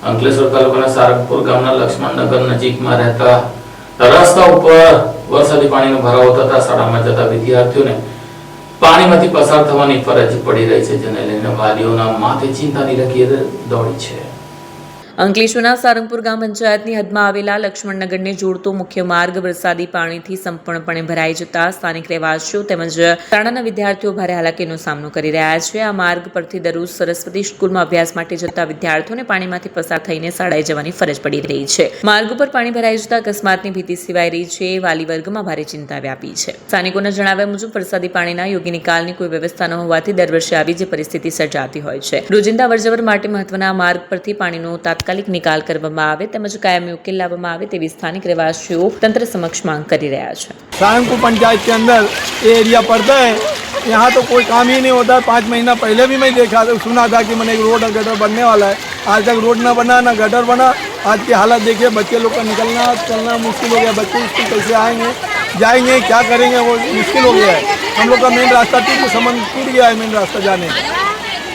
અંકલેશ્વર તાલુકાના સારંગપુર ગામના લક્ષ્મણનગર નજીકમાં રહેતા રસ્તા ઉપર વરસાદી પાણીનો ભરાવો થતા શાળામાં જતા વિદ્યાર્થીઓને પાણીમાંથી પસાર થવાની ફરજ પડી રહી છે, જેને લઈને વાલીઓના માથે ચિંતાની લકીર દોડી છે। અંકલેશ્વરના સારંગપુર ગામ પંચાયતની હદમાં આવેલા લક્ષ્મણનગરને જોડતો મુખ્ય માર્ગ વરસાદી પાણીથી સંપૂર્ણપણે ભરાઈ જતા સ્થાનિક રહેવાસીઓ તેમજ શાળાના વિદ્યાર્થીઓ ભારે હાલાકીનો સામનો કરી રહ્યા છે। આ માર્ગ પરથી દરરોજ સરસ્વતી સ્કૂલમાં અભ્યાસ માટે જતા વિદ્યાર્થીઓને પાણીમાંથી પસાર થઈને શાળાએ જવાની ફરજ પડી રહી છે। માર્ગ ઉપર પાણી ભરાઈ જતા અકસ્માતની ભીતિ સેવાઈ રહી છે। વાલી વર્ગમાં ભારે ચિંતા વ્યાપી છે। સ્થાનિકોના જણાવ્યા મુજબ વરસાદી પાણીના યોગ્ય નિકાલની કોઈ વ્યવસ્થા ન હોવાથી દર વર્ષે આવી જે પરિસ્થિતિ સર્જાતી હોય છે। રોજિંદા અવરજવર માટે મહત્વના માર્ગ પરથી પાણીનો તાત્કાલિક निकाल કરવામાં આવે તેમજ કાયમી ઉકેલ લાવવામાં આવે તેવી સ્થાनिक રહેવાસીઓ तंत्र समक्ष मांग કરી રહ્યા છે। सारंगपुर पंचायत के अंदर ये एरिया पड़ता है, यहाँ तो कोई काम ही नहीं होता। 5 महीना पहले भी मैं देखा था, सुना था कि मैंने एक रोड और गटर बनने वाला है। आज तक रोड ना बना ना गटर बना। आज की हालत देखिए, बच्चे लोग का निकलना चलना मुश्किल हो गया। बच्चे स्कूल कैसे आएंगे जाएंगे क्या करेंगे वो मुश्किल हो गया है। हम लोग का मेन रास्ता टूट गया है, मेन रास्ता जाने